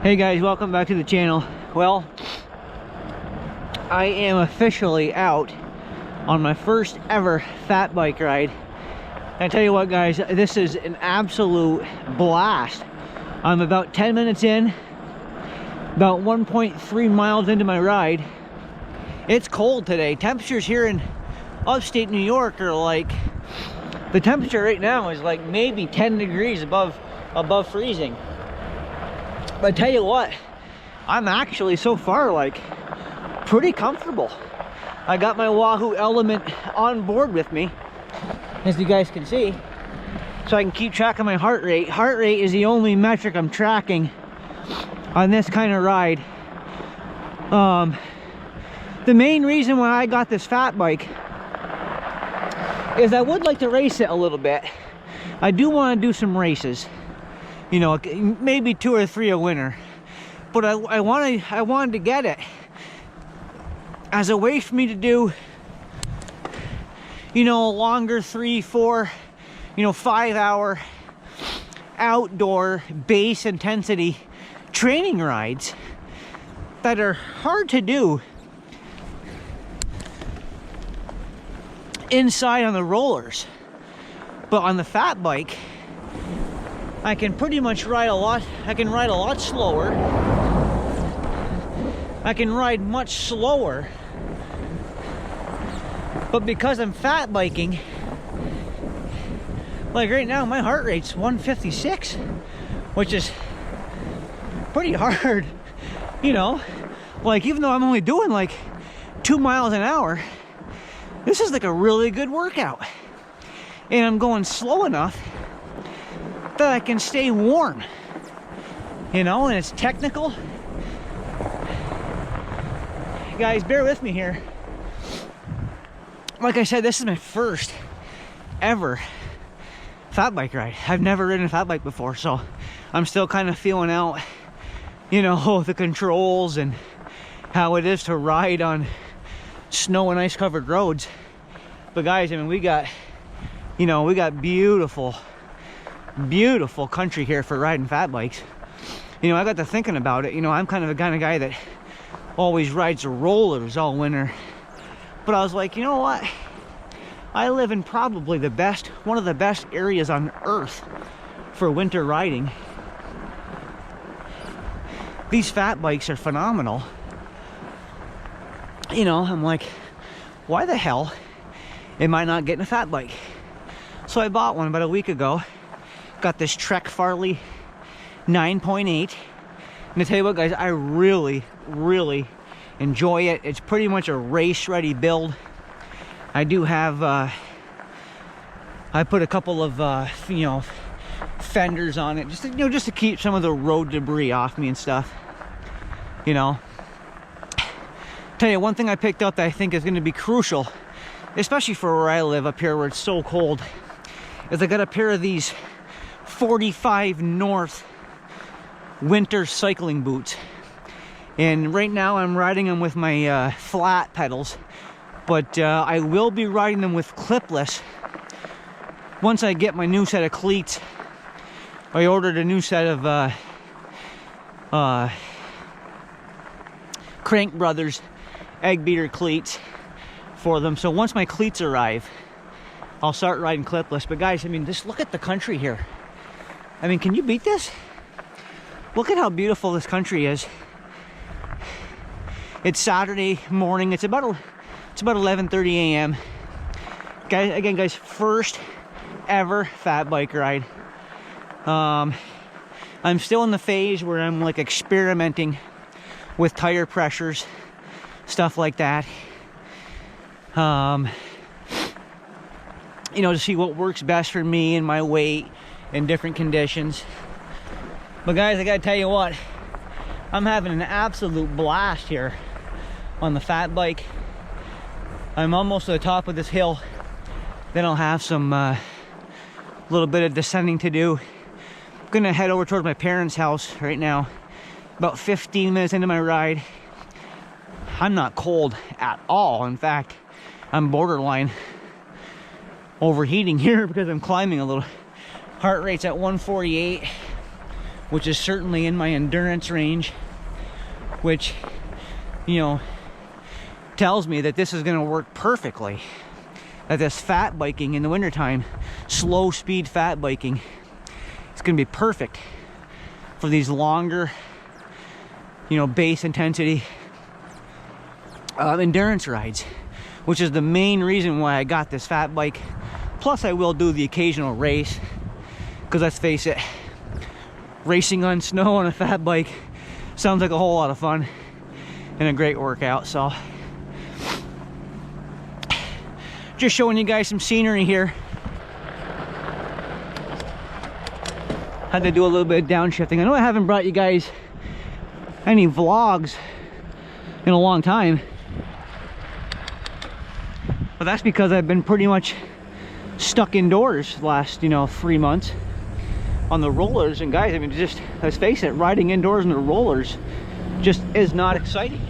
Hey guys, welcome back to the channel. Well, I am officially out on my first ever fat bike ride. And I tell you what guys, this is an absolute blast. I'm about 10 minutes in, about 1.3 miles into my ride. It's cold today. Temperatures here in upstate New York are like, the temperature right now is like maybe 10 degrees above freezing. But I tell you what, I'm actually so far like pretty comfortable. I got my Wahoo Element on board with me, as you guys can see, so I can keep track of my heart rate. Heart rate is the only metric I'm tracking on this kind of ride. The main reason why I got this fat bike is I would like to race it a little bit. I do want to do some races. You know, maybe 2 or 3 a winter, but I wanted to get it as a way for me to do, you know, a longer 3, 4, 5 hour outdoor base intensity training rides that are hard to do inside on the rollers, but on the fat bike I can pretty much ride a lot. I can ride a lot slower. I can ride much slower. But because I'm fat biking, like right now my heart rate's 156, which is pretty hard, you know. Like even though I'm only doing like 2 miles an hour, this is like a really good workout. And I'm going slow enough that I can stay warm, you know, and it's technical. Guys, bear with me here. Like I said, this is my first ever fat bike ride. I've never ridden a fat bike before, so I'm still kind of feeling out, you know, the controls and how it is to ride on snow and ice covered roads. But guys, I mean, we got beautiful country here for riding fat bikes. You know, I got to thinking about it. You know, I'm kind of the kind of guy that always rides the rollers all winter, but I was like, you know what, I live in probably one of the best areas on earth for winter riding. These fat bikes are phenomenal. You know, I'm like, why the hell am I not getting a fat bike? So I bought one about a week ago. Got this Trek Farley 9.8, and to tell you what guys, I really enjoy it. It's pretty much a race ready build. I do have I put a couple of fenders on it, just to keep some of the road debris off me and stuff, you know. Tell you one thing I picked up that I think is going to be crucial, especially for where I live up here where it's so cold, is I got a pair of these 45 North winter cycling boots, and right now I'm riding them with my flat pedals, but I will be riding them with clipless once I get my new set of cleats. I ordered a new set of Crank Brothers egg beater cleats for them, so once my cleats arrive I'll start riding clipless. But guys, I mean, just look at the country here. I mean, can you beat this? Look at how beautiful this country is. It's Saturday morning. It's about 11:30 a.m. Guys, first ever fat bike ride. I'm still in the phase where I'm like experimenting with tire pressures, stuff like that. You know, to see what works best for me and my weight in different conditions. But guys, I gotta tell you what, I'm having an absolute blast here on the fat bike. I'm almost to the top of this hill. Then I'll have some little bit of descending to do. I'm gonna head over towards my parents' house right now. About 15 minutes into my ride. I'm not cold at all. In fact, I'm borderline overheating here because I'm climbing a little. Heart rate's at 148. which is certainly in my endurance range, which, you know, tells me that this is going to work perfectly. That this fat biking in the wintertime, slow speed fat biking, it's going to be perfect for these longer, you know, base intensity endurance rides, which is the main reason why I got this fat bike. Plus I will do the occasional race, because let's face it, racing on snow on a fat bike sounds like a whole lot of fun and a great workout. So just showing you guys some scenery here. Had to do a little bit of downshifting. I know I haven't brought you guys any vlogs in a long time, but that's because I've been pretty much stuck indoors the last, you know, 3 months on the rollers. And guys, I mean, just, let's face it, riding indoors on the rollers just is not exciting,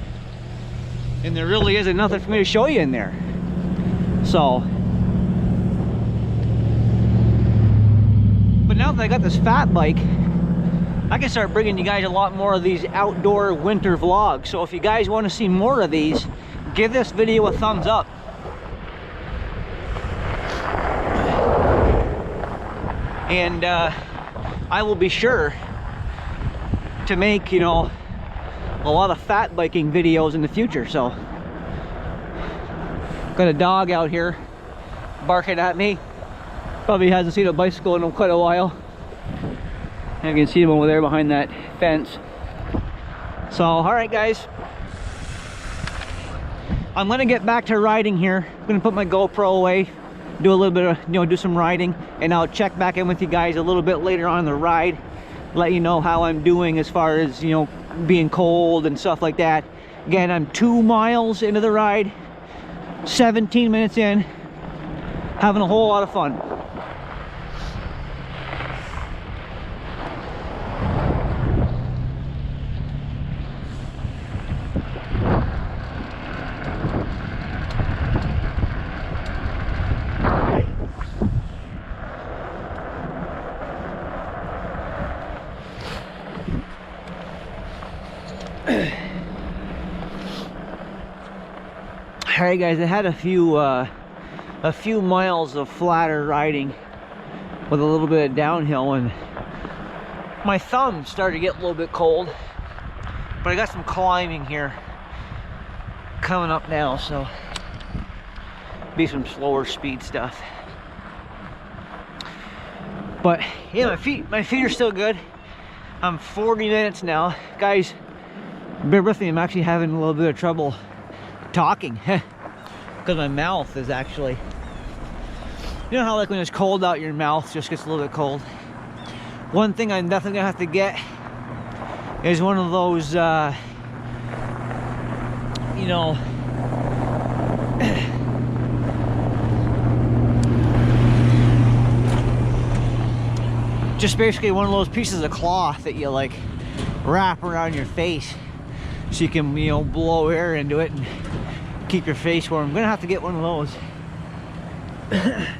and there really isn't nothing for me to show you in there. So, but now that I got this fat bike, I can start bringing you guys a lot more of these outdoor winter vlogs. So if you guys want to see more of these, give this video a thumbs up. And I will be sure to make, you know, a lot of fat biking videos in the future. So got a dog out here barking at me. Probably hasn't seen a bicycle in quite a while. And you can see him over there behind that fence. So, all right, guys, I'm gonna get back to riding here. I'm gonna put my GoPro away, do a little bit of, you know, do some riding, and I'll check back in with you guys a little bit later on the ride, let you know how I'm doing as far as, you know, being cold and stuff like that. Again, I'm 2 miles into the ride, 17 minutes in, having a whole lot of fun. Alright guys, I had a few miles of flatter riding with a little bit of downhill, and my thumb started to get a little bit cold, but I got some climbing here coming up now, so be some slower speed stuff. But yeah, my feet are still good. I'm 40 minutes now. Guys, bear with me, I'm actually having a little bit of trouble talking because my mouth is actually, you know how like when it's cold out, your mouth just gets a little bit cold. One thing I'm definitely gonna have to get is one of those you know, just basically one of those pieces of cloth that you like wrap around your face so you can, you know, blow air into it and keep your face warm. I'm gonna have to get one of those.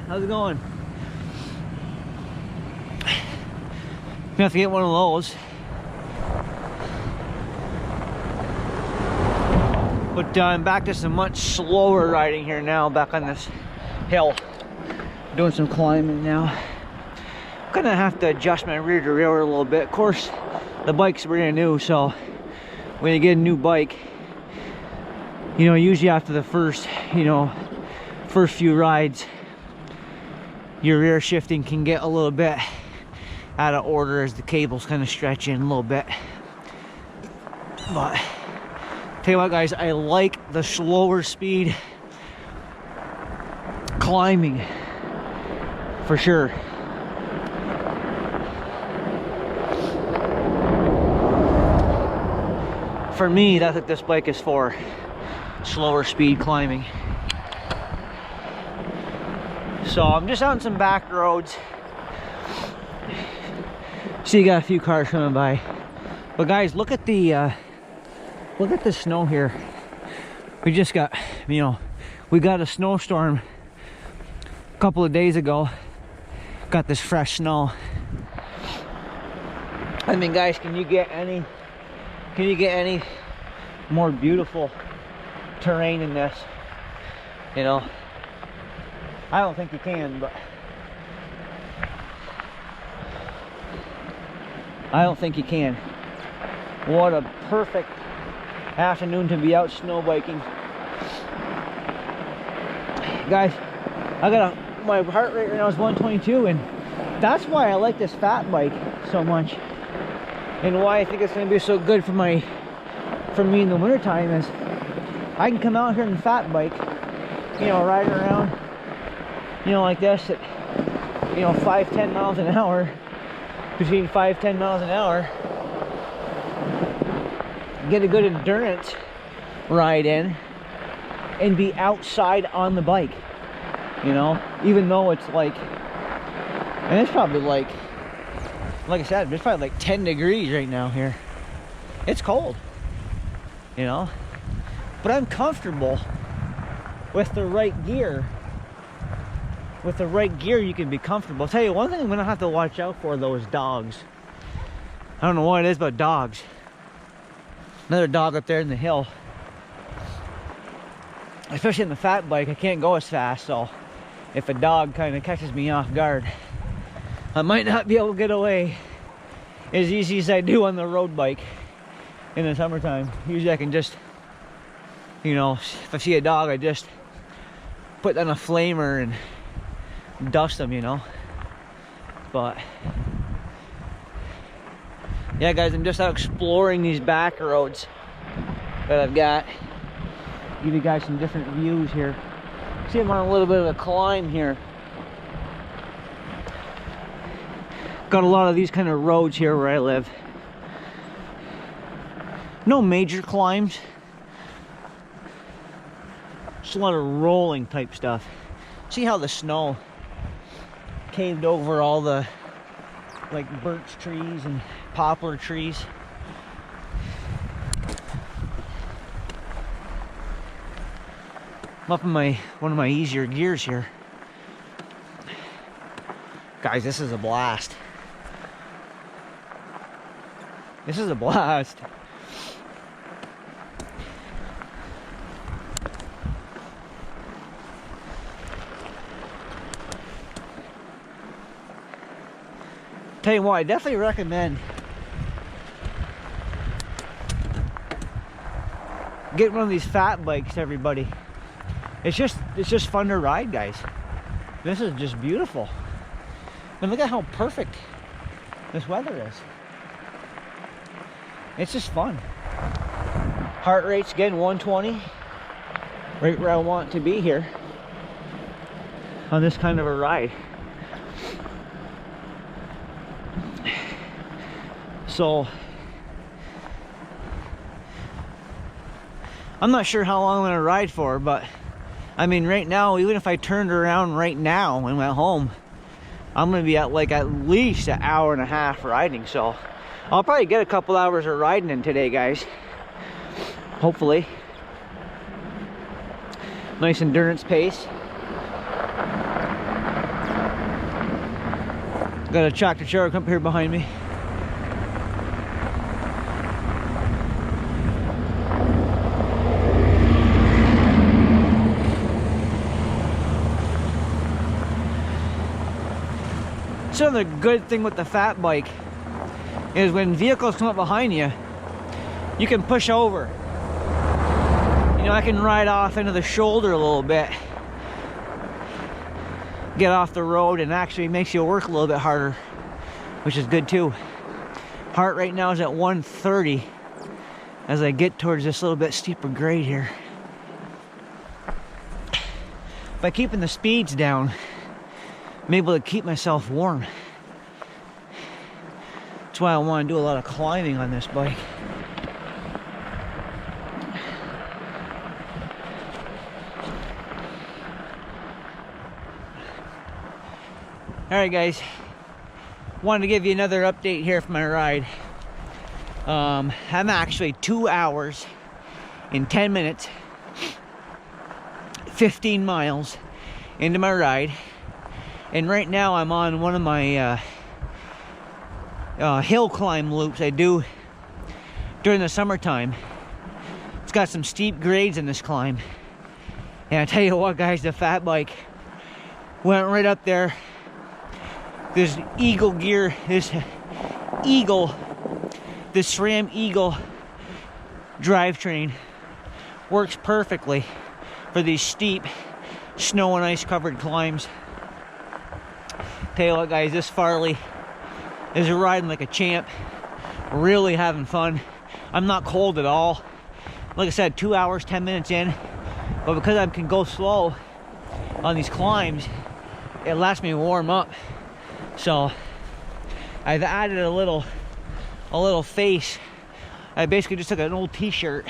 How's it going? I'm gonna have to get one of those. But I'm back to some much slower riding here now, back on this hill. Doing some climbing now. I'm gonna have to adjust my rear derailleur a little bit. Of course, the bike's brand new, so when you get a new bike, you know, usually after the first, you know, first few rides, your rear shifting can get a little bit out of order as the cables kind of stretch in a little bit. But tell you what guys, I like the slower speed climbing for sure. For me, that's what this bike is for. Slower speed climbing. So I'm just on some back roads. See, you got a few cars coming by. But guys, look at the snow here. We just got, you know, we got a snowstorm a couple of days ago. Got this fresh snow. I mean, guys, can you get any more beautiful terrain in this? You know, I don't think you can, but I don't think you can. What a perfect afternoon to be out snow biking. Guys, my heart rate right now is 122, and that's why I like this fat bike so much, and why I think it's going to be so good for me in the wintertime is I can come out here and fat bike, you know, riding around, you know, like this at, you know, 5-10 miles an hour, between 5-10 miles an hour, get a good endurance ride in, and be outside on the bike, you know, even though it's like, and it's probably like I said, it's probably like 10 degrees right now here. It's cold, you know, but I'm comfortable with the right gear. With the right gear, you can be comfortable. I'll tell you one thing I'm gonna have to watch out for though is dogs. I don't know what it is about dogs. Another dog up there in the hill. Especially in the fat bike, I can't go as fast, so if a dog kind of catches me off guard, I might not be able to get away as easy as I do on the road bike in the summertime. Usually I can just, you know, if I see a dog, I just put down a flamer and dust them, you know. But yeah, guys, I'm just out exploring these back roads that I've got. Give you guys some different views here. See, I'm on a little bit of a climb here. Got a lot of these kind of roads here where I live. No major climbs. Just a lot of rolling type stuff. See how the snow caved over all the like birch trees and poplar trees. I'm up in one of my easier gears here. Guys, this is a blast. This is a blast. Tell you what, I definitely recommend getting one of these fat bikes to everybody. It's just fun to ride, guys. This is just beautiful. And look at how perfect this weather is. It's just fun. Heart rate's getting 120. Right where I want to be here on this kind of a ride. So I'm not sure how long I'm gonna ride for, but I mean, right now, even if I turned around right now and went home, I'm gonna be at like at least an hour and a half riding. So I'll probably get a couple hours of riding in today, guys. Hopefully. Nice endurance pace. Got a tractor trailer up here behind me. So the good thing with the fat bike is when vehicles come up behind you, you can push over. You know, I can ride off into the shoulder a little bit, get off the road, and actually makes you work a little bit harder, which is good too. Heart rate now is at 130 as I get towards this little bit steeper grade here. By keeping the speeds down, I'm able to keep myself warm. That's why I want to do a lot of climbing on this bike. Alright guys, wanted to give you another update here for my ride. I'm actually 2 hours and 10 minutes, 15 miles into my ride. And right now I'm on one of my hill climb loops I do during the summertime. It's got some steep grades in this climb. And I tell you what, guys, the fat bike went right up there. This Eagle gear, this SRAM Eagle drivetrain works perfectly for these steep snow and ice covered climbs. Tell you what, guys, this Farley is riding like a champ. Really having fun. I'm not cold at all. Like I said, 2 hours, 10 minutes in. But because I can go slow on these climbs, it lets me warm up. So I've added a little face. I basically just took an old t-shirt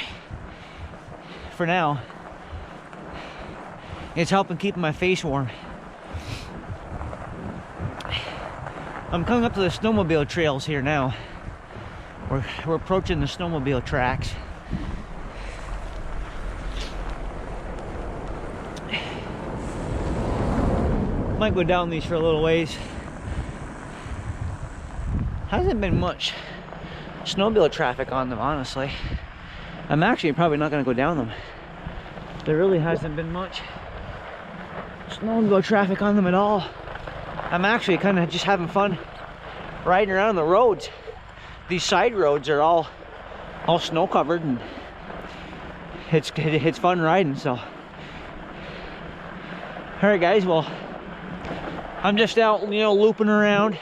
for now. It's helping keep my face warm. I'm coming up to the snowmobile trails here now. We're approaching the snowmobile tracks. Might go down these for a little ways. Hasn't been much snowmobile traffic on them, honestly. I'm actually probably not going to go down them. There really hasn't been much snowmobile traffic on them at all. I'm actually kind of just having fun riding around the roads. These side roads are all snow covered, and it's fun riding. So, all right, guys. Well, I'm just out, looping around,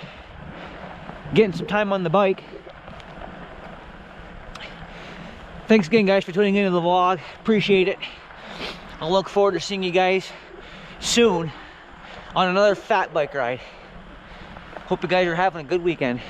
getting some time on the bike. Thanks again, guys, for tuning into the vlog. Appreciate it. I'll look forward to seeing you guys soon on another fat bike ride. Hope you guys are having a good weekend.